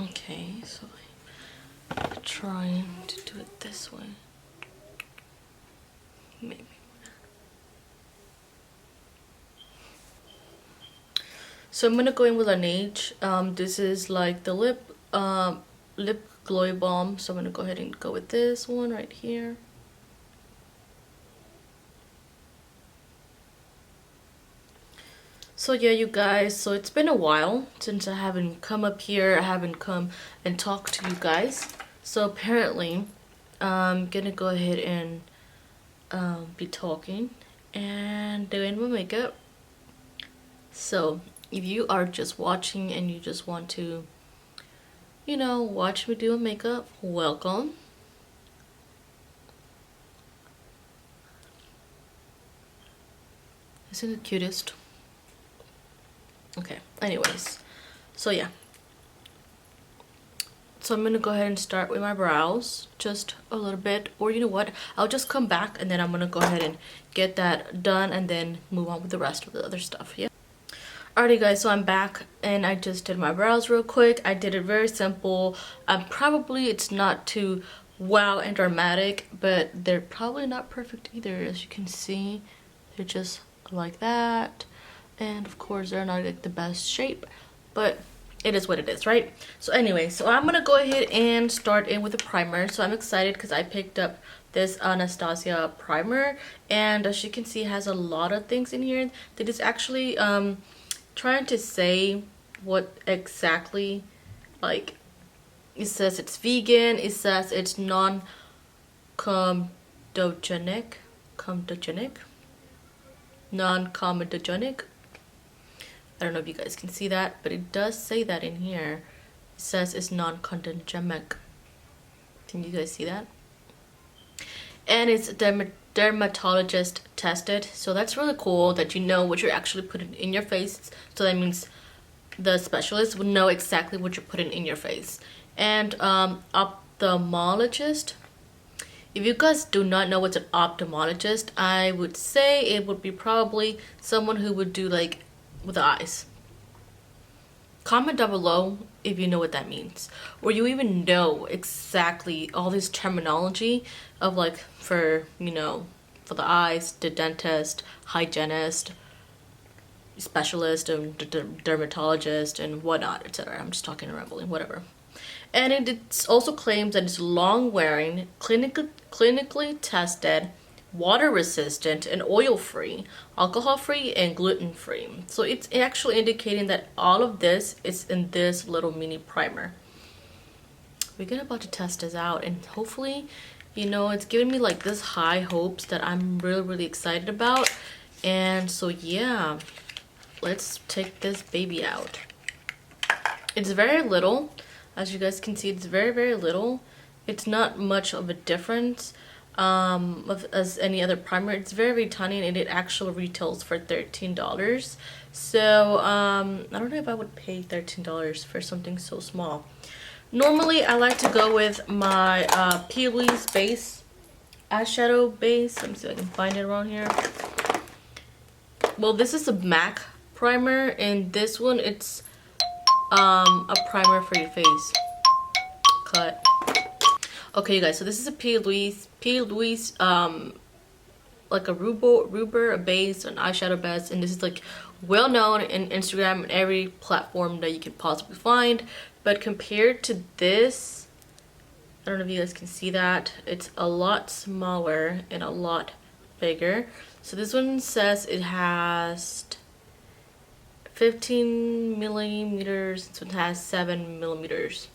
Okay, so I'm trying to do it this way. Maybe. So I'm gonna go in with Laneige. This is like the lip glowy balm. So I'm gonna go ahead and go with this one right here. So yeah, you guys, so it's been a while since I haven't come up here. I haven't come and talked to you guys. So apparently, I'm gonna go ahead and be talking and doing my makeup. So if you are just watching and you just want to, you know, watch me do my makeup, welcome. Isn't it cutest? Okay, anyways, so yeah. So I'm gonna go ahead and start with my brows, just a little bit, or you know what, I'll just come back and then I'm gonna go ahead and get that done and then move on with the rest of the other stuff. Yeah. Alrighty guys, so I'm back and I just did my brows real quick. I did it very simple. Probably it's not too wow and dramatic, but they're probably not perfect either. As you can see, they're just like that. And of course they're not like the best shape, but it is what it is, right? So anyway, so I'm gonna go ahead and start in with a primer. So I'm excited because I picked up this Anastasia primer, and as you can see, it has a lot of things in here that is actually trying to say what exactly, like, it says it's vegan, it says it's non-comedogenic, non-comedogenic. I don't know if you guys can see that, but it does say that in here. It says it's non-comedogenic. Can you guys see that? And it's dermatologist tested, so that's really cool that you know what you're actually putting in your face. So that means the specialist will know exactly what you're putting in your face. And ophthalmologist. If you guys do not know what's an ophthalmologist, I would say it would be probably someone who would do like with the eyes. Comment down below if you know what that means, or you even know exactly all this terminology of like for, you know, for the eyes, the dentist, hygienist, specialist, and dermatologist and whatnot, etc. I'm just talking and rambling, whatever. And it also claims that it's long wearing, clinically tested, water resistant, and oil free, alcohol free, and gluten free. So it's actually indicating that all of this is in this little mini primer. We're about to test this out, and hopefully, you know, it's giving me like this high hopes that I'm really excited about. And so yeah, let's take this baby out. It's very little, as you guys can see. It's very little. It's not much of a difference as any other primer. It's very tiny, and it actually retails for $13. So I don't know if I would pay $13 for something so small. Normally I like to go with my Peely's base eyeshadow base. Let me see if I can find it around here. Well, this is a MAC primer, and this one, it's a primer for your face. Cut. Okay, you guys, so this is a P. Louise, like a ruber, a base, an eyeshadow base, and this is like well known in Instagram and every platform that you can possibly find. But compared to this, I don't know if you guys can see that, it's a lot smaller and a lot bigger. So this one says it has 15 millimeters, so it has 7 millimeters.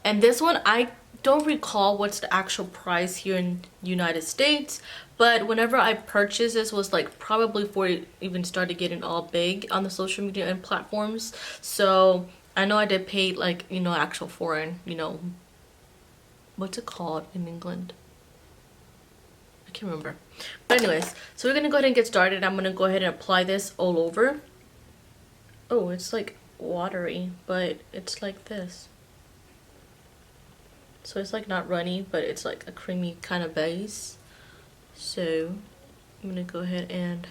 And this one, I don't recall what's the actual price here in United States, but whenever I purchased this was like probably before it even started getting all big on the social media and platforms. So I know I did pay like, you know, actual foreign, you know, what's it called in England? I can't remember. But anyways, so we're gonna go ahead and get started. I'm gonna go ahead and apply this all over. Oh, it's like watery, but it's like this. So it's like not runny, but it's like a creamy kind of base. So I'm gonna go ahead and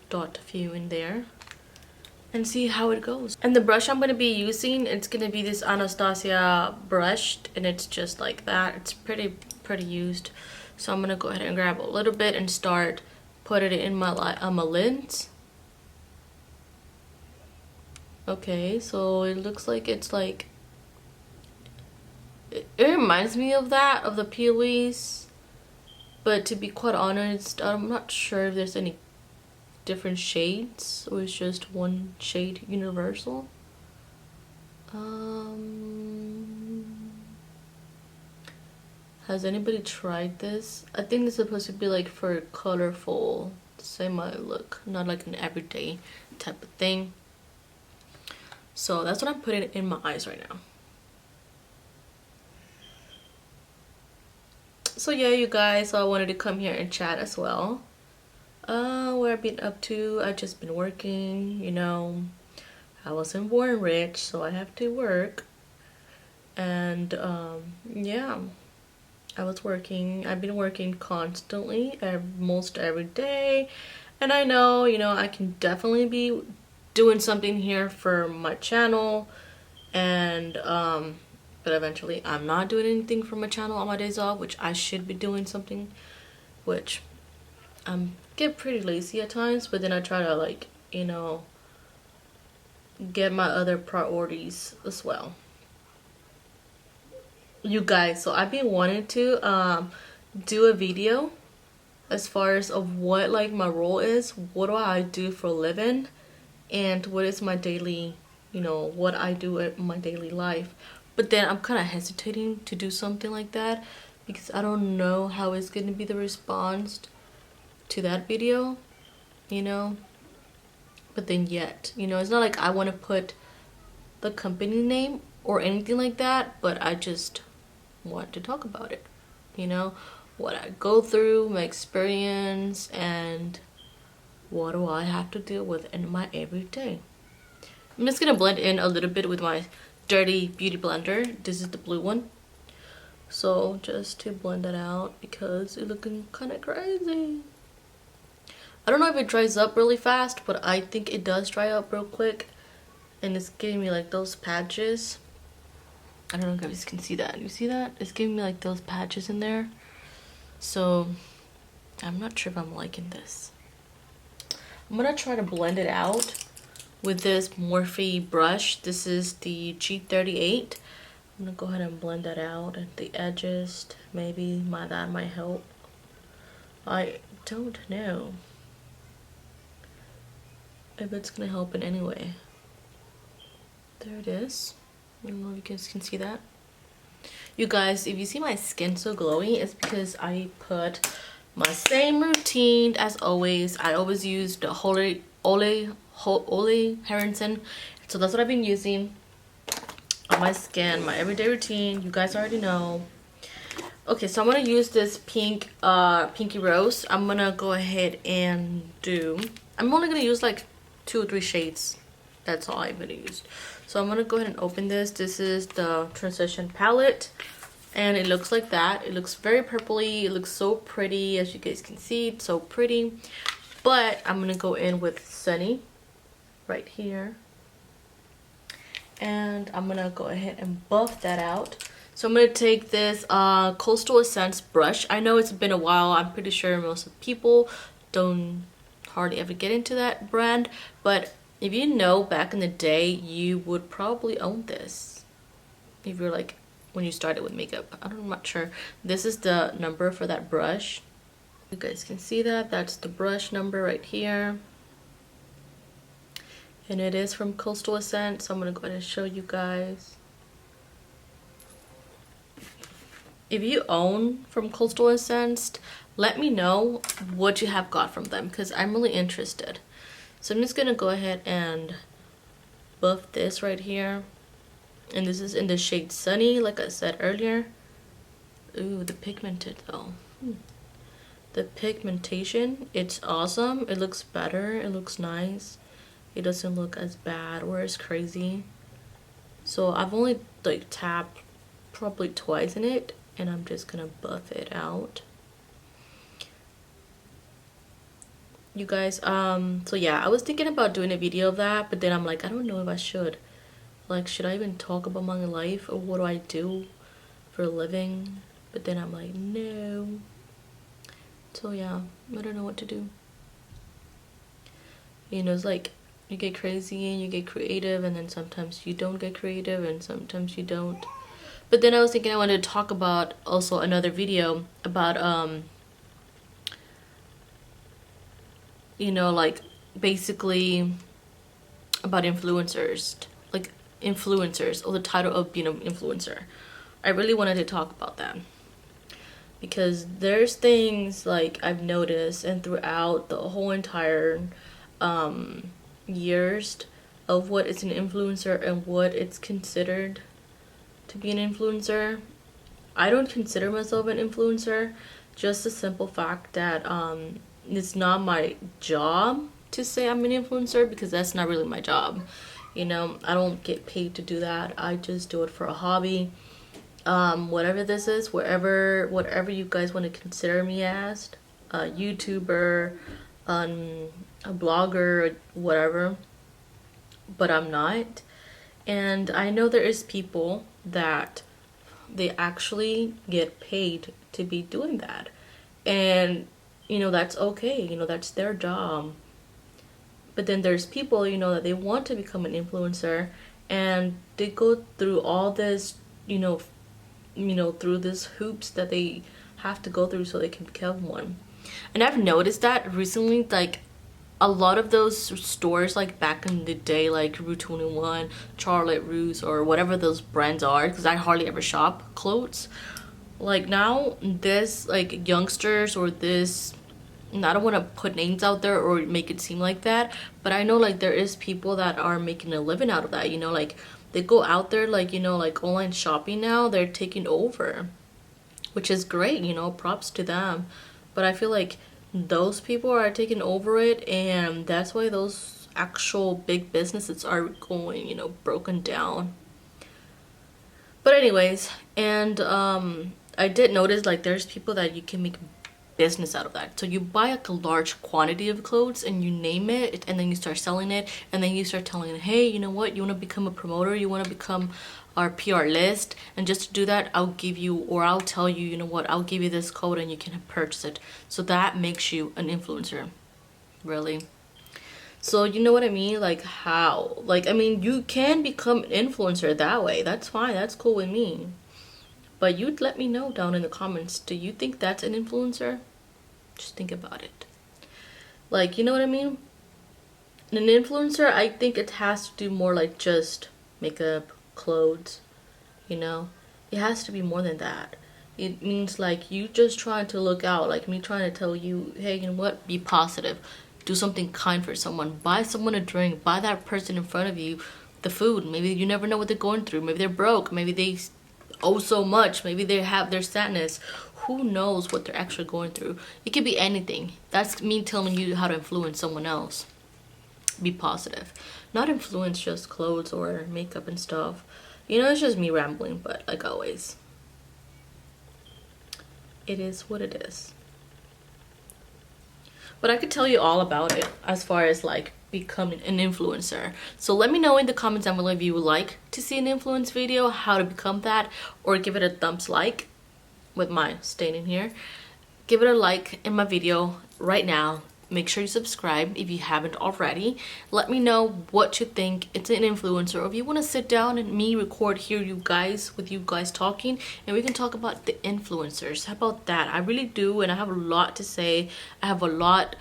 dot a few in there. and see how it goes. And the brush I'm going to be using, it's going to be this Anastasia brush, and it's just like that. It's pretty used. So I'm going to go ahead and grab a little bit and start putting it in my lens. Okay, so it looks like it's like, it reminds me of that, of the Peewees, but to be quite honest, I'm not sure if there's any different shades or it's just one shade universal. Has anybody tried this? I think it's supposed to be like for a colorful semi look, not like an everyday type of thing. So that's what I'm putting in my eyes right now. So yeah, you guys, so I wanted to come here and chat as well. What I've been up to, I've just been working, you know. I wasn't born rich, so I have to work. And yeah, I was working. I've been working constantly, most every day. And I know, you know, I can definitely be doing something here for my channel. And but eventually I'm not doing anything for my channel on my days off, which I should be doing something, which get pretty lazy at times, but then I try to, like, you know, get my other priorities as well. You guys, so I've been wanting to do a video as far as of what like my role is, what do I do for a living, and what is my daily, you know, what I do in my daily life. But then I'm kind of hesitating to do something like that because I don't know how it's going to be the response to that video, you know. But then yet, you know, it's not like I want to put the company name or anything like that, but I just want to talk about it, you know, what I go through, my experience, and what do I have to deal with in my everyday. I'm just gonna blend in a little bit with my dirty beauty blender. This is the blue one, so just to blend that out because it's looking kind of crazy. I don't know if it dries up really fast, but I think it does dry up real quick, and it's giving me like those patches. I don't know if you guys can see that. You see that? It's giving me like those patches in there. So I'm not sure if I'm liking this. I'm gonna try to blend it out with this Morphe brush. This is the G38. I'm gonna go ahead and blend that out at the edges. Maybe that might help. I don't know if it's gonna help in any way. There it is. I don't know if you guys can see that. You guys, if you see my skin so glowy, it's because I put my same routine as always. I always use the Ole Harrington. So that's what I've been using on my skin, my everyday routine. You guys already know. Okay, so I'm gonna use this pink pinky rose. I'm gonna go ahead and I'm only gonna use like 2 or 3 shades. That's all I'm gonna use. So I'm gonna go ahead and open this. This is the Transition palette, and it looks like that. It looks very purpley. It looks so pretty, as you guys can see. It's so pretty. But I'm gonna go in with Sunny right here, and I'm gonna go ahead and buff that out. So I'm gonna take this Coastal Essence brush. I know it's been a while. I'm pretty sure most of the people don't hardly ever get into that brand, but if you know, back in the day, you would probably own this if you're like when you started with makeup. I'm not sure. This is the number for that brush. You guys can see that. That's the brush number right here, and it is from Coastal Essence. So I'm gonna go ahead and show you guys. If you own from Coastal Essence, let me know what you have got from them because I'm really interested. So I'm just gonna go ahead and buff this right here, and this is in the shade Sunny, like I said earlier. Ooh, the pigmented though. The pigmentation, it's awesome. It looks better. It looks nice. It doesn't look as bad or as crazy. So I've only like tapped probably twice in it, and I'm just gonna buff it out. you guys. So yeah, I was thinking about doing a video of that, but then I'm like, I don't know if I should. Like, should I even talk about my life or what do I do for a living? But then I'm like, no. So yeah, I don't know what to do. You know, it's like you get crazy and you get creative, and then sometimes you don't get creative and sometimes you don't. But then I was thinking I wanted to talk about also another video about you know, like basically about influencers, like influencers, or the title of being an influencer. I really wanted to talk about that because there's things like I've noticed and throughout the whole entire years of what is an influencer and what it's considered to be an influencer. I don't consider myself an influencer, just the simple fact that it's not my job to say I'm an influencer because that's not really my job. You know, I don't get paid to do that. I just do it for a hobby. Whatever this is, whatever you guys want to consider me as, a YouTuber, a blogger, whatever, but I'm not. And I know there is people that they actually get paid to be doing that. And, you know, that's okay. You know, that's their job. But then there's people, you know, that they want to become an influencer and they go through all this, through this hoops that they have to go through so they can become one. And I've noticed that recently, like a lot of those stores, like back in the day, like Rue 21, Charlotte Russe, or whatever those brands are, because I hardly ever shop clothes. Like now, this like youngsters or this, and I don't want to put names out there or make it seem like that, but I know like there is people that are making a living out of that. You know, like they go out there, like, you know, like online shopping now, they're taking over, which is great. You know, props to them. But I feel like those people are taking over it, and that's why those actual big businesses are going, you know, broken down. But anyways, and I did notice like there's people that you can make business out of that. So you buy like a large quantity of clothes and you name it, and then you start selling it, and then you start telling it, hey, you know what, you want to become a promoter, you want to become our PR list, and just to do that I'll give you, or I'll tell you, you know what, I'll give you this code and you can purchase it. So that makes you an influencer. Really. So you know what I mean? Like how? Like, I mean, you can become an influencer that way. That's fine. That's cool with me. But you'd let me know down in the comments. Do you think that's an influencer? Just think about it. Like, you know what I mean? An influencer, I think it has to do more like just makeup, clothes, you know? It has to be more than that. It means like you just trying to look out, like me trying to tell you, hey, you know what? Be positive. Do something kind for someone. Buy someone a drink. Buy that person in front of you the food. Maybe you never know what they're going through. Maybe they're broke. Maybe they owe so much. Maybe they have their sadness. Who knows what they're actually going through? It could be anything. That's me telling you how to influence someone else. Be positive. Not influence just clothes or makeup and stuff. You know, it's just me rambling, but like always, it is what it is. But I could tell you all about it as far as like becoming an influencer. So let me know in the comments down below if you would like to see an influence video, how to become that, or give it a thumbs like with my staying in here. Give it a like in my video right now. Make sure you subscribe if you haven't already. Let me know what you think. It's an influencer, or if you want to sit down and me record here you guys with you guys talking, and we can talk about the influencers. How about that? I really do, and I have a lot to say. I have a lot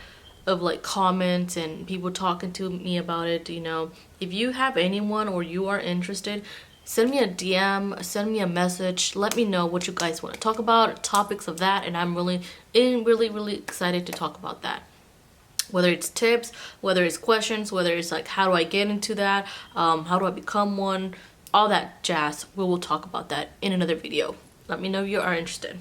of like comments and people talking to me about it. You know, if you have anyone or you are interested, send me a DM, send me a message. Let me know what you guys want to talk about, topics of that, and I'm really excited to talk about that. Whether it's tips, whether it's questions, whether it's like how do I get into that, how do I become one, all that jazz. We will talk about that in another video. Let me know if you are interested.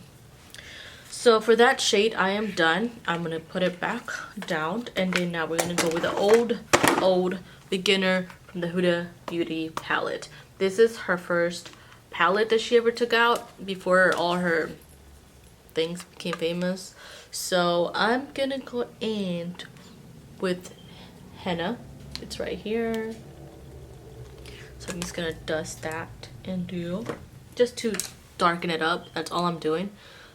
So for that shade, I am done. I'm gonna put it back down, and then now we're gonna go with the old beginner from the Huda Beauty palette. This is her first palette that she ever took out before all her things became famous. So I'm gonna go in with henna. It's right here. So I'm just gonna dust that and do just to darken it up. That's all I'm doing.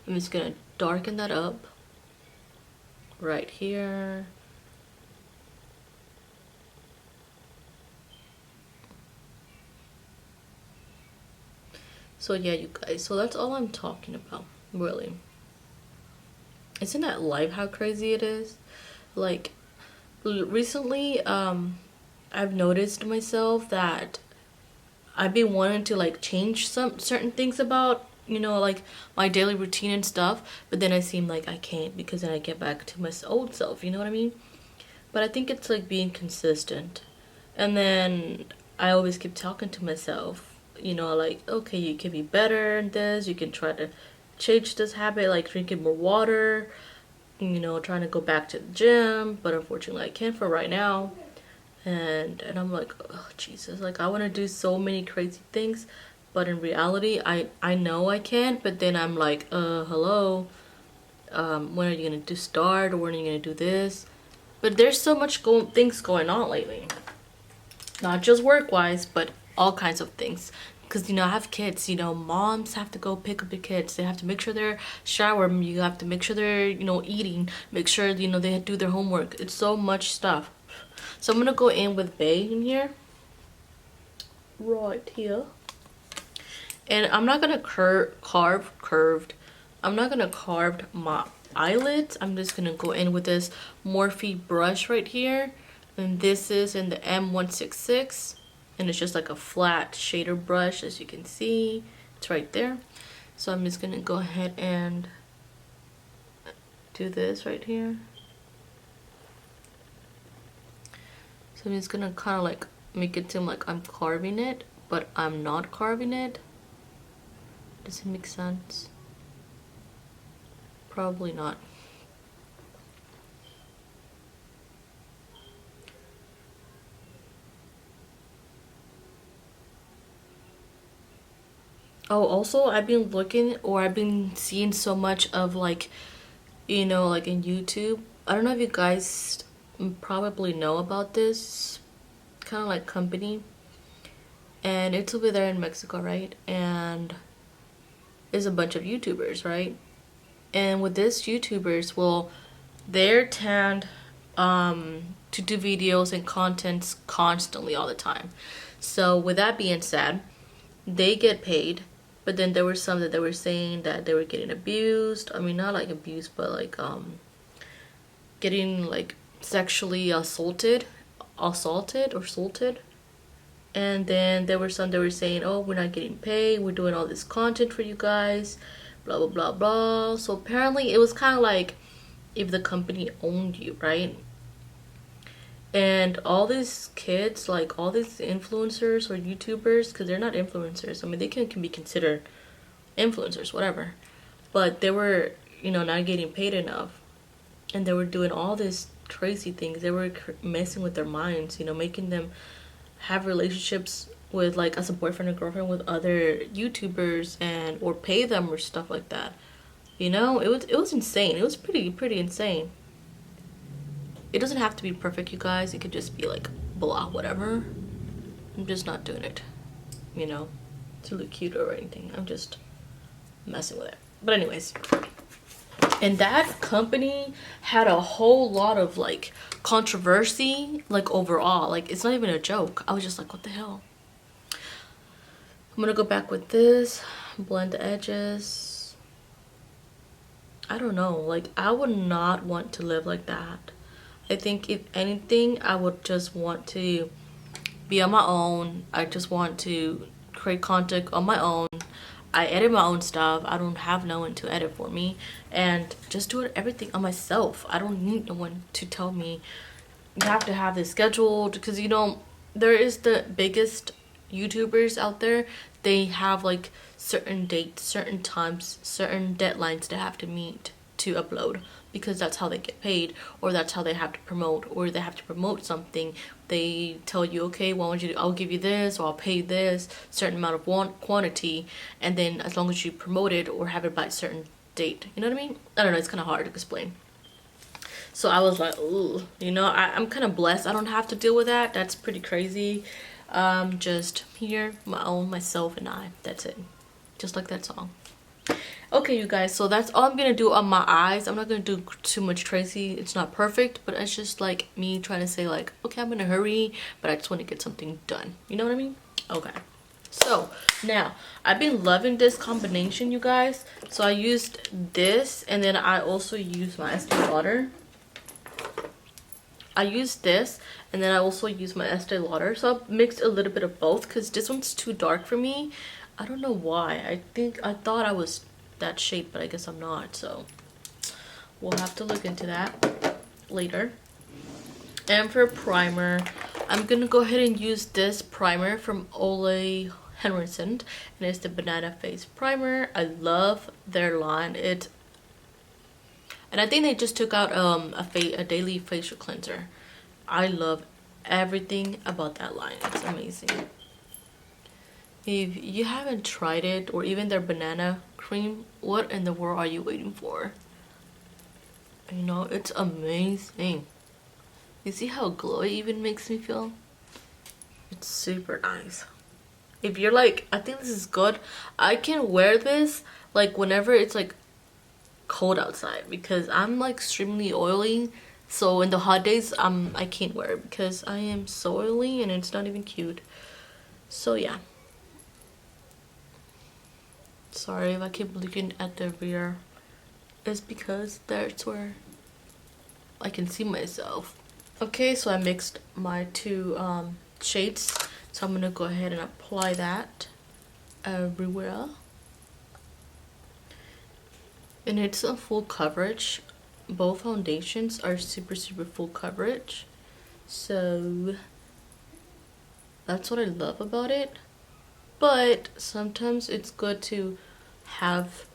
I'm just gonna darken that up right here. So yeah, you guys, so that's all I'm talking about, really. Isn't that life how crazy it is? Like, recently, I've noticed myself that I've been wanting to like change some certain things about, you know, like my daily routine and stuff, but then I seem like I can't because then I get back to my old self, you know what I mean? But I think it's like being consistent. And then I always keep talking to myself, you know, like, okay, you can be better in this, you can try to change this habit, like drinking more water, you know, trying to go back to the gym, but unfortunately I can't for right now. And I'm like, oh Jesus, like I want to do so many crazy things, but in reality I know I can't. But then I'm like, hello, when are you gonna do start, or when are you gonna do this? But there's so much things going on lately, not just work wise, but all kinds of things. Because, you know, I have kids, you know, moms have to go pick up the kids. They have to make sure they're showering. You have to make sure they're, you know, eating. Make sure, you know, they do their homework. It's so much stuff. So I'm going to go in with Bay in here. Right here. And I'm not going to I'm not going to carve my eyelids. I'm just going to go in with this Morphe brush right here. And this is in the M166. And it's just like a flat shader brush, as you can see. It's right there. So I'm just gonna go ahead and do this right here. So I'm just gonna kind of like make it seem like I'm carving it, but I'm not carving it. Does it make sense? Probably not. Oh, also I've been looking, or I've been seeing so much of like, you know, like in YouTube. I don't know if you guys probably know about this kind of like company. And it's over there in Mexico, right? And there's a bunch of YouTubers, right? And with this YouTubers, well, they're tend to do videos and contents constantly all the time. So with that being said, they get paid. But then there were some that they were saying that they were getting abused. I mean, not like abused, but like getting like sexually assaulted or assaulted. And then there were some that were saying, oh, we're not getting paid, we're doing all this content for you guys, blah blah blah blah. So apparently it was kind of like if the company owned you, right? And all these kids, like all these influencers or YouTubers, because they're not influencers. I mean, they can be considered influencers, whatever. But they were, you know, not getting paid enough. And they were doing all these crazy things. They were messing with their minds, you know, making them have relationships with, like, as a boyfriend or girlfriend with other YouTubers, and or pay them or stuff like that. You know, it was insane. It was pretty insane. It doesn't have to be perfect, you guys. It could just be like blah, whatever. I'm just not doing it, you know, to look cute or anything. I'm just messing with it. But anyways, and that company had a whole lot of like controversy, like overall. Like, it's not even a joke. I was just like, what the hell? I'm gonna go back with this, blend the edges. I don't know, like I would not want to live like that. I think if anything, I would just want to be on my own. I just want to create content on my own. I edit my own stuff. I don't have no one to edit for me, and just do everything on myself. I don't need no one to tell me you have to have this scheduled, because, you know, there is the biggest YouTubers out there. They have like certain dates, certain times, certain deadlines they have to meet to upload, because that's how they get paid, or that's how they have to promote, or they have to promote something. They tell you, okay, well, I'll give you this, or I'll pay this certain amount of quantity, and then as long as you promote it or have it by a certain date, you know what I mean? I don't know, it's kind of hard to explain. So I was like, ooh, you know, I'm kind of blessed. I don't have to deal with that. That's pretty crazy. Just here, myself and I. That's it. Just like that song. Okay, you guys, so that's all I'm gonna do on my eyes. I'm not gonna do too much crazy. It's not perfect, but it's just like me trying to say like, okay, I'm gonna hurry, but I just want to get something done. You know what I mean? Okay. So now I've been loving this combination, you guys. So I used this, and then I also used my Estee Lauder. I used this, and then I also used my Estee Lauder. So I mixed a little bit of both because this one's too dark for me. I don't know why. I thought I was that shade, but I guess I'm not. So we'll have to look into that later. And for primer, I'm gonna go ahead and use this primer from Ole Henriksen, and it's the Banana Face Primer. I love their line. And I think they just took out a daily facial cleanser. I love everything about that line. It's amazing. If you haven't tried it, or even their banana cream, what in the world are you waiting for? You know, it's amazing. You see how glowy even makes me feel? It's super nice. If you're like, I think this is good, I can wear this like whenever it's like cold outside, because I'm like extremely oily. So in the hot days, I can't wear it because I am so oily and it's not even cute. So yeah. Sorry if I keep looking at the rear. It's because that's where I can see myself. Okay, so I mixed my two shades. So I'm gonna go ahead and apply that everywhere. And it's a full coverage. Both foundations are super full coverage. So that's what I love about it. But sometimes it's good to have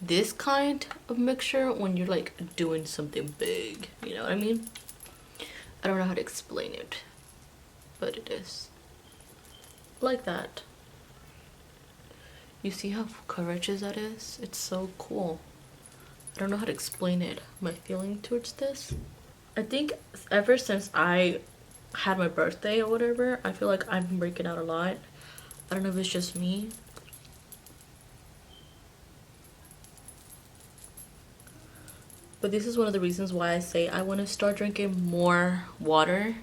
this kind of mixture when you're like doing something big. You know what I mean? I don't know how to explain it, but it is like that. You see how full coverage that is? It's so cool. I don't know how to explain it, my feeling towards this. I think ever since I had my birthday or whatever, I feel like I've been breaking out a lot. I don't know if it's just me. But this is one of the reasons why I say I want to start drinking more water,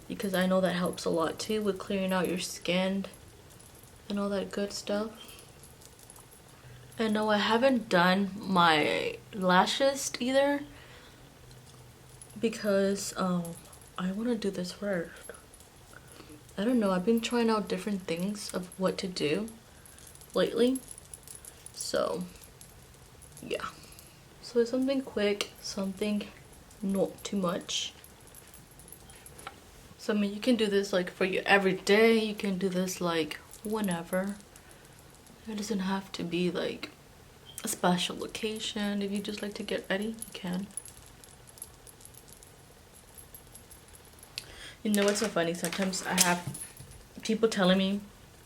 because I know that helps a lot too with clearing out your skin and all that good stuff. And no, I haven't done my lashes either, because I want to do this first. I don't know, I've been trying out different things of what to do lately. So yeah. So it's something quick, something not too much. So I mean, you can do this like for your everyday, you can do this like whenever. It doesn't have to be like a special occasion. If you just like to get ready, you can. You know what's so funny? Sometimes I have people telling me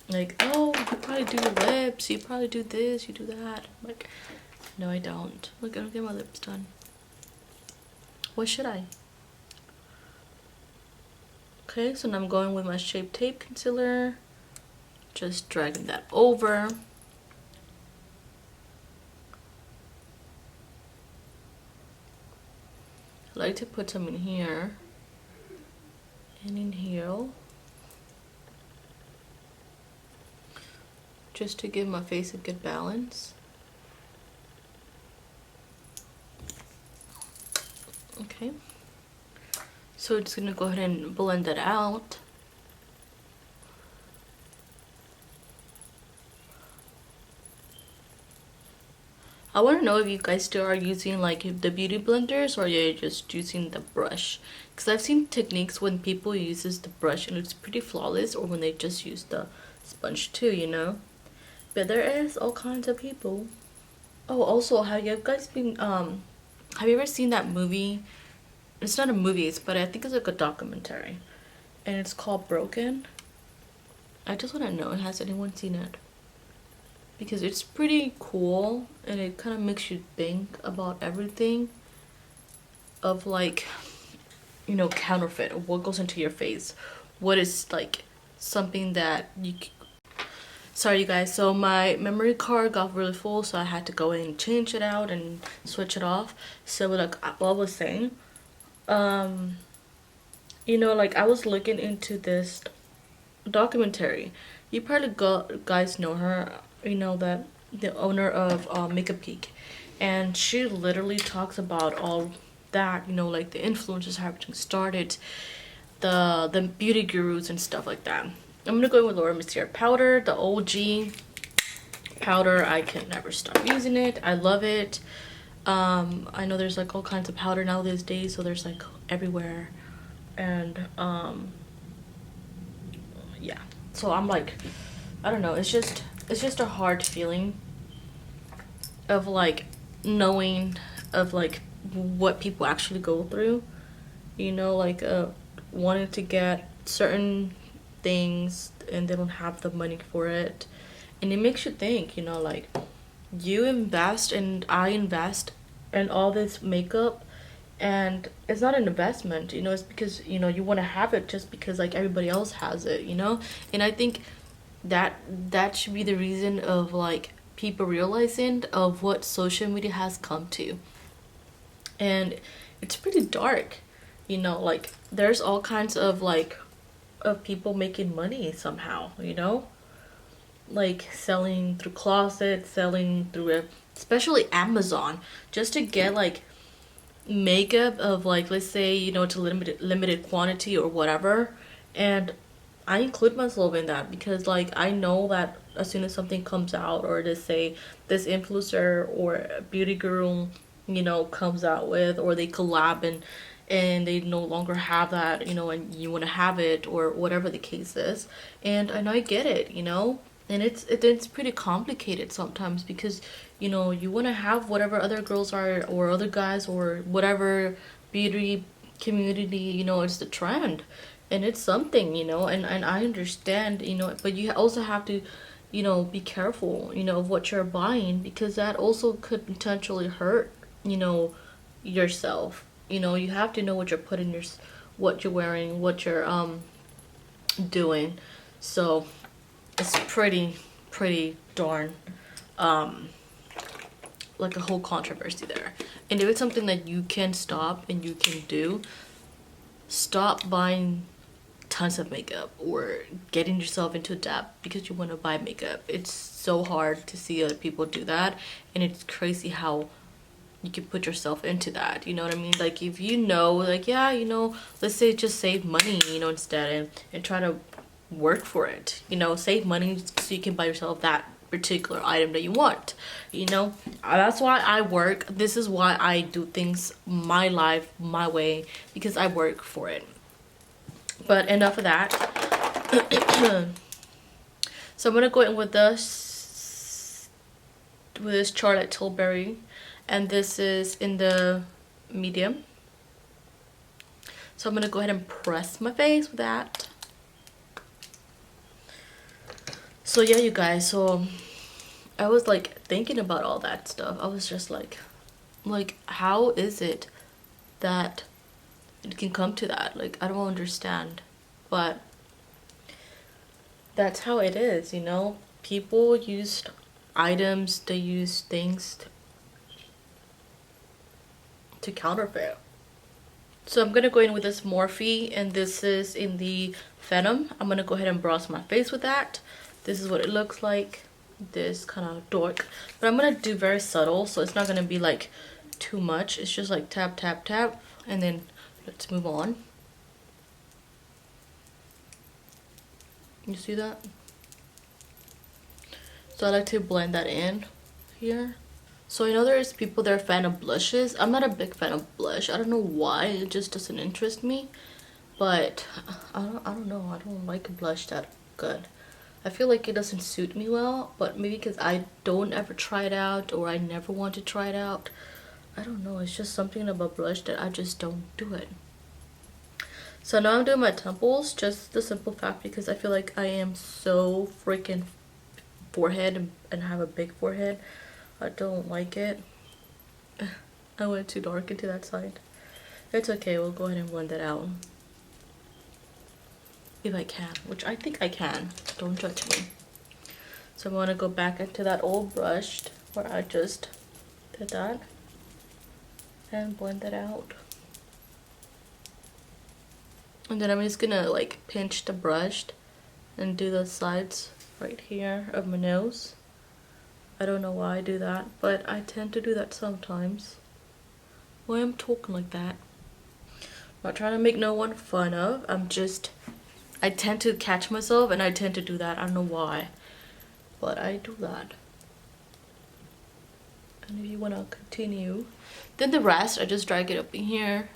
like, oh, you probably do your lips, you probably do this, you do that. I'm like, no, I don't. Look, I don't get my lips done. What should I? Okay, so now I'm going with my Shape Tape Concealer. Just dragging that over. I like to put some in here and in here, just to give my face a good balance. Okay, so it's gonna go ahead and blend that out. I want to know if you guys still are using like the beauty blenders, or you're just using the brush, because I've seen techniques when people uses the brush and it's pretty flawless, or when they just use the sponge too, you know. But there is all kinds of people. Oh, also, have you guys been have you ever seen that movie? It's not a movie, but I think it's like a documentary, and it's called Broken. I just want to know, has anyone seen it? Because it's pretty cool and it kind of makes you think about everything. of like, you know, counterfeit, or what goes into your face, what is like something that you sorry you guys, so my memory card got really full, so I had to go in and change it out and switch it off. So like what I was saying, you know, like I was looking into this documentary. You probably guys know her, you know, that the owner of Makeup Geek, and she literally talks about all that, you know, like the influencers, how everything started, the beauty gurus and stuff like that. I'm gonna go in with Laura Mercier powder, the OG powder. I can never stop using it. I love it. I know there's like all kinds of powder now these days, so there's like everywhere, and yeah. So I'm like, I don't know. It's just a hard feeling of like knowing of like what people actually go through. You know, like wanting to get certain things and they don't have the money for it, and it makes you think, you know, like you invest and I invest in all this makeup, and it's not an investment, you know, it's because, you know, you want to have it just because like everybody else has it, you know. And I think that should be the reason of like people realizing of what social media has come to. And it's pretty dark, you know, like there's all kinds of like of people making money somehow, you know, like selling through closets, selling through especially Amazon, just to get like makeup of like, let's say, you know, it's a limited quantity or whatever. And I include myself in that because like I know that as soon as something comes out, or to say this influencer or beauty guru, you know, comes out with, or they collab and they no longer have that, you know, and you want to have it or whatever the case is. And I know I get it, you know, and it's pretty complicated sometimes because, you know, you want to have whatever other girls are or other guys or whatever beauty community, you know, it's the trend, and it's something, you know. And I understand, you know, but you also have to, you know, be careful, you know, of what you're buying, because that also could potentially hurt, you know, yourself. You know, you have to know what you're putting your, what you're wearing, what you're doing. So it's pretty darn like a whole controversy there. And if it's something that you can stop and you can do, stop buying tons of makeup or getting yourself into debt because you want to buy makeup. It's so hard to see other people do that, and it's crazy how you can put yourself into that, you know what I mean? Like if you know, like, yeah, you know, let's say just save money, you know, instead, and try to work for it, you know, save money so you can buy yourself that particular item that you want, you know. That's why I work. This is why I do things my life my way, because I work for it. But enough of that. So I'm gonna go in with this Charlotte Tilbury, and this is in the medium. So I'm gonna go ahead and press my face with that. So yeah, you guys, so I was like thinking about all that stuff. I was just like how is it that it can come to that? Like, I don't understand. But that's how it is, you know. People use items, they use things to counterfeit. So I'm gonna go in with this Morphe, and this is in the Phantom. I'm gonna go ahead and bronze my face with that. This is what it looks like. This kind of dark, but I'm gonna do very subtle, so it's not gonna be like too much. It's just like tap tap tap, and then let's move on. You see that? So I like to blend that in here. So I know there's people that are fan of blushes. I'm not a big fan of blush. I don't know why. It just doesn't interest me. But I don't know. I don't like a blush that good. I feel like it doesn't suit me well, but maybe because I don't ever try it out, or I never want to try it out. I don't know. It's just something about blush that I just don't do it. So now I'm doing my temples, just the simple fact because I feel like I am so freaking forehead and have a big forehead. I don't like it. I went too dark into that side. It's okay, we'll go ahead and blend it out. If I can, which I think I can. Don't judge me. So I'm gonna go back into that old brush where I just did that and blend it out. And then I'm just gonna like pinch the brush and do the sides right here of my nose. I don't know why I do that, but I tend to do that sometimes. Why I'm talking like that? I'm not trying to make no one fun of. I tend to catch myself and I tend to do that. I don't know why, but I do that. And if you want to continue, then the rest, I just drag it up in here.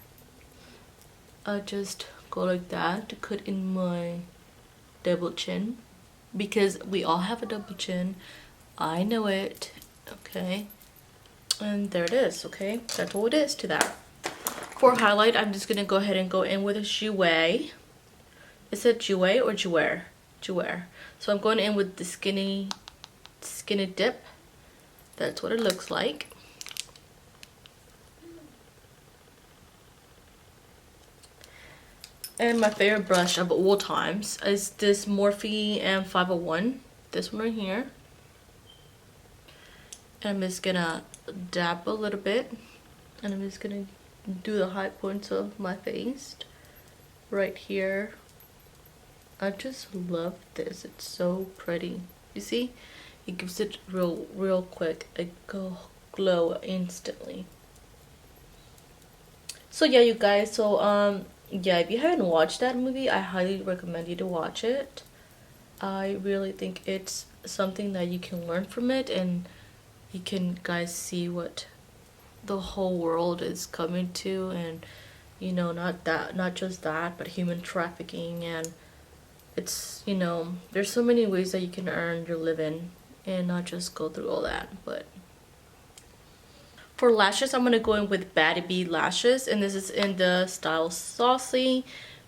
I just go like that to cut in my double chin, because we all have a double chin. I know it, okay? And there it is, okay? That's all it is to that. For highlight, I'm just gonna go ahead and go in with a jouet. Is it jouet or jouer? Jouer. So I'm going in with the skinny dip. That's what it looks like. And my favorite brush of all times is this Morphe M501. This one right here. And I'm just gonna dab a little bit. And I'm just gonna do the high points of my face. Right here. I just love this. It's so pretty. You see? It gives it real quick a glow instantly. So yeah, you guys. So yeah, if you haven't watched that movie, I highly recommend you to watch it. I really think it's something that you can learn from it, and you can guys see what the whole world is coming to, and you know, not just that, but human trafficking. And it's, you know, there's so many ways that you can earn your living and not just go through all that. But for lashes, I'm gonna go in with Baddie Bee lashes, and this is in the style Saucy.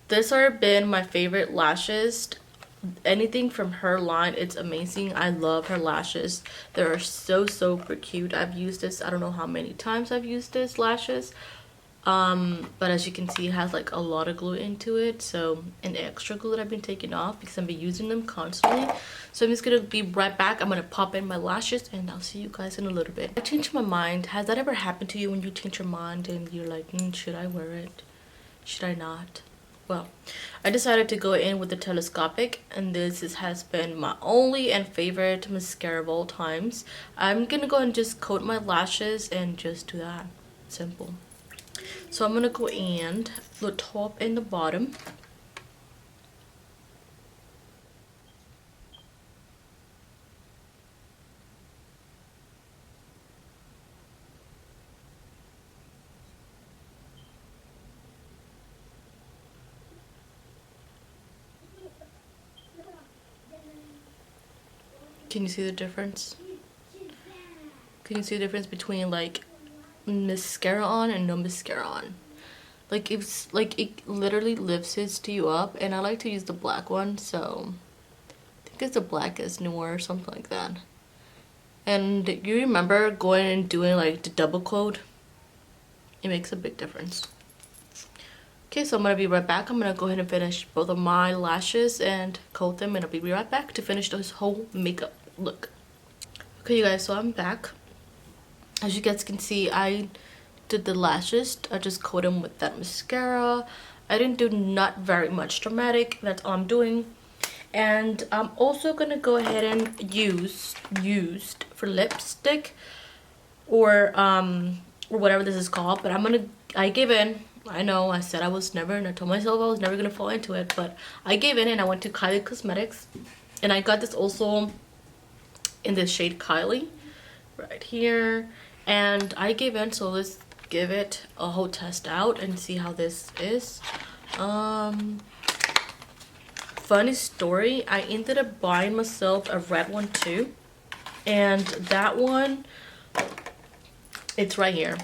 These have been my favorite lashes. Anything from her line, it's amazing. I love her lashes. They're so super cute. I've used this, I don't know how many times I've used this lashes. But as you can see, it has like a lot of glue into it, so an extra glue that I've been taking off because I've been using them constantly. So I'm just gonna be right back. I'm gonna pop in my lashes and I'll see you guys in a little bit. I changed my mind. Has that ever happened to you, when you change your mind and you're like, should I wear it, should I not? Well, I decided to go in with the telescopic, and this has been my only and favorite mascara of all times. I'm gonna go and just coat my lashes and just do that. Simple. So I'm gonna go in the top and the bottom. Can you see the difference? Can you see the difference between like mascara on and no mascara on? Like it's like it literally lifts you up, and I like to use the black one, so I think it's the blackest newer or something like that. And you remember going and doing like the double coat? It makes a big difference. Okay, so I'm gonna be right back. I'm gonna go ahead and finish both of my lashes and coat them, and I'll be right back to finish this whole makeup look. Okay, you guys, so I'm back. As you guys can see, I did the lashes. I just coated them with that mascara. I didn't do not very much dramatic. That's all I'm doing. And I'm also gonna go ahead and used for lipstick or whatever this is called. But I gave in. I know I said I was never, and I told myself I was never gonna fall into it, but I gave in and I went to Kylie Cosmetics, and I got this also in the shade Kylie right here, and I gave in. So let's give it a whole test out and see how this is. Funny story, I ended up buying myself a red one too, and that one, it's right here.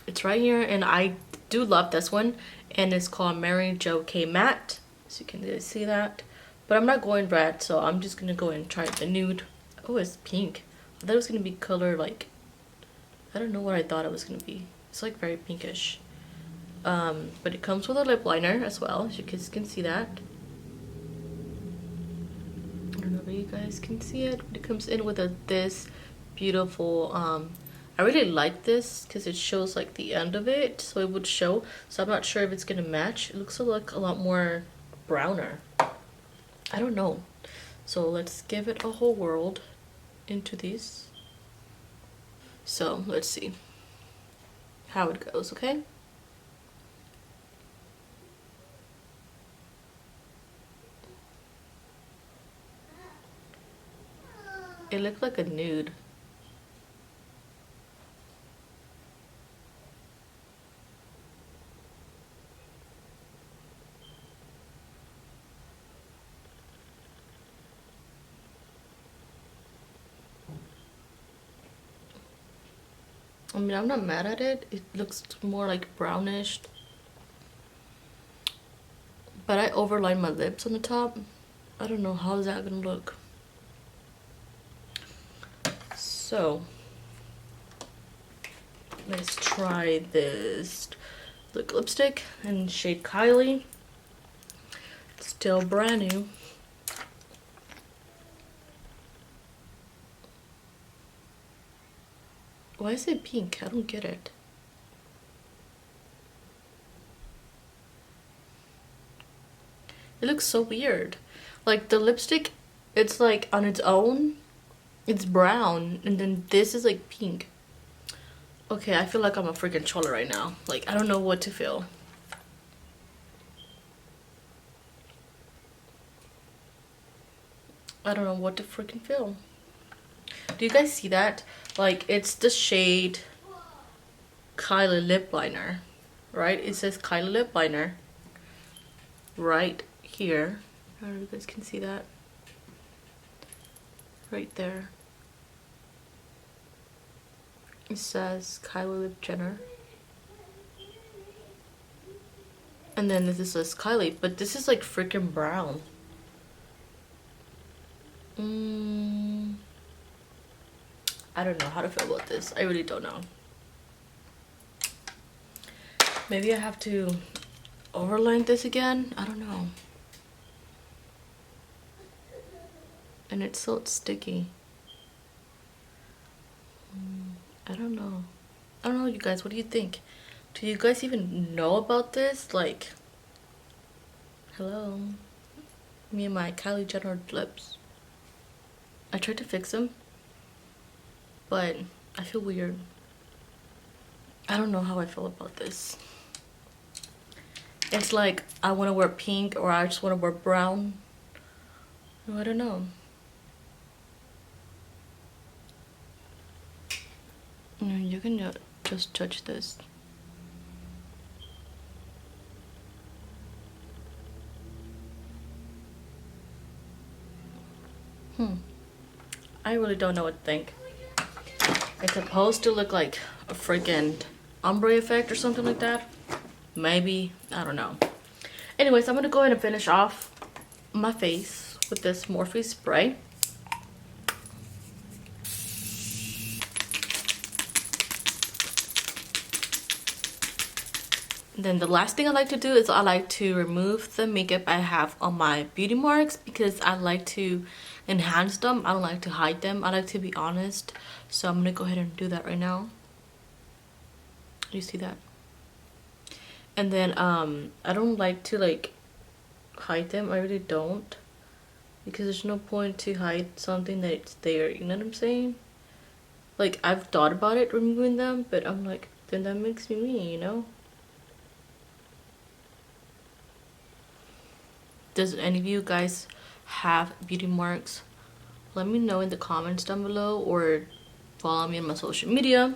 It's right here, and I do love this one, and it's called Mary Jo K Matte, so you can see that. But I'm not going red, so I'm just gonna go and try the nude. Oh, it's pink. I thought it was gonna be color like, I don't know what I thought it was gonna be. It's like very pinkish. But it comes with a lip liner as well, as you guys can see that. I don't know if you guys can see it. It comes in with this beautiful, I really like this because it shows like the end of it, so it would show. So I'm not sure if it's gonna match. It looks like a lot more browner. I don't know. So let's give it a whole world into these. So let's see how it goes, okay? It looked like a nude. I mean, I'm not mad at it. It looks more like brownish. But I overlined my lips on the top. I don't know how is that gonna look. So let's try this lipstick in shade Kylie. Still brand new. Why is it pink? I don't get it. It looks so weird. Like the lipstick, it's like on its own, it's brown, and then this is like pink. Okay, I feel like I'm a freaking troller right now. Like, I don't know what to feel. I don't know what to freaking feel. Do you guys see that? Like, it's the shade Kylie lip liner, right? It says Kylie lip liner right here. I don't know if you guys can see that. Right there. It says Kylie Lip Jenner. And then this says Kylie, but this is like freaking brown. I don't know how to feel about this. I really don't know. Maybe I have to overline this again. I don't know. And it's so sticky. I don't know. I don't know, you guys. What do you think? Do you guys even know about this? Like, hello. Me and my Kylie Jenner lips. I tried to fix them, but I feel weird. I don't know how I feel about this. It's like I want to wear pink or I just want to wear brown. I don't know. You can just judge this. I really don't know what to think. It's supposed to look like a freaking ombre effect or something like that. Maybe. I don't know. Anyways, I'm gonna go ahead and finish off my face with this Morphe spray. Then the last thing I like to do is I like to remove the makeup I have on my beauty marks because I like to enhance them. I don't like to hide them. I like to be honest. So I'm gonna go ahead and do that right now. You see that? And then I don't like to like hide them. I really don't, because there's no point to hide something that's there. You know what I'm saying? Like, I've thought about it removing them, but I'm like, then that makes me me, you know? Does any of you guys have beauty marks? Let me know in the comments down below, or follow me on my social media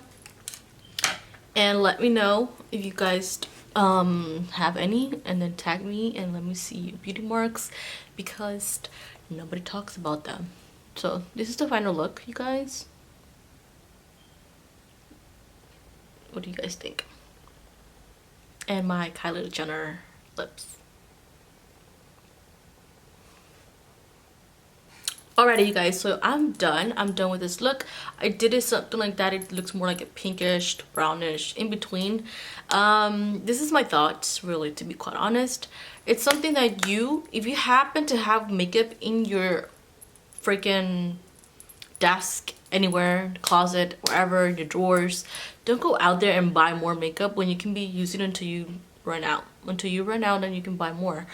and let me know if you guys have any, and then tag me and let me see your beauty marks because nobody talks about them. So this is the final look, you guys. What do you guys think? And my Kylie Jenner lips. Alrighty, you guys, so I'm done with this look. I did it something like that. It looks more like a pinkish, brownish, in between. This is my thoughts, really, to be quite honest. It's something that if you happen to have makeup in your freaking desk, anywhere, closet, wherever, your drawers, don't go out there and buy more makeup when you can be using it until you run out. Until you run out, then you can buy more.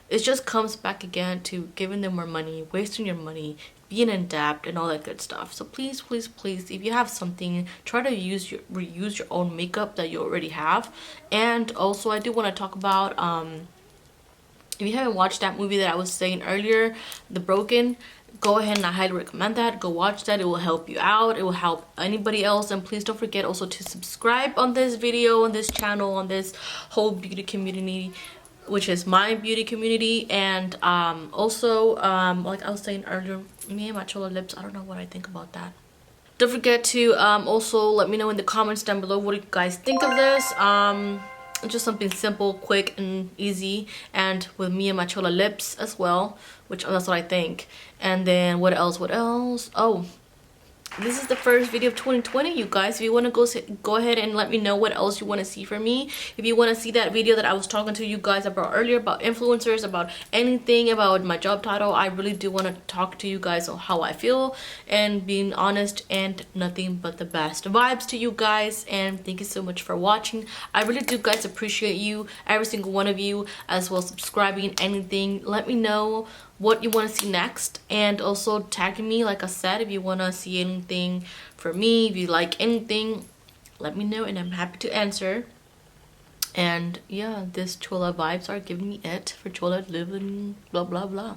It just comes back again to giving them more money, wasting your money, being in debt, and all that good stuff. So please, please, please, if you have something, try to reuse your own makeup that you already have. And also, I do want to talk about if you haven't watched that movie that I was saying earlier, The Broken, go ahead and I highly recommend that. Go watch that. It will help you out. It will help anybody else. And please don't forget also to subscribe on this video, on this channel, on this whole beauty community, which is my beauty community. And also like I was saying earlier, me and my chola lips, I don't know what I think about that. Don't forget to also let me know in the comments down below what you guys think of this. Just something simple, quick, and easy, and with me and my chola lips as well, which that's what I think. And then what else? Oh, this is the first video of 2020, you guys. If you want to go ahead and let me know what else you want to see from me. If you want to see that video that I was talking to you guys about earlier, about influencers, about anything, about my job title, I really do want to talk to you guys on how I feel and being honest, and nothing but the best vibes to you guys. And thank you so much for watching. I really do, guys, appreciate you, every single one of you, as well as subscribing, anything. Let me know what you want to see next, and also tagging me, like I said, if you want to see anything from me, if you like anything, let me know and I'm happy to answer. And yeah, this chola vibes are giving me it for chola living, blah blah blah.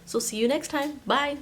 So see you next time. Bye.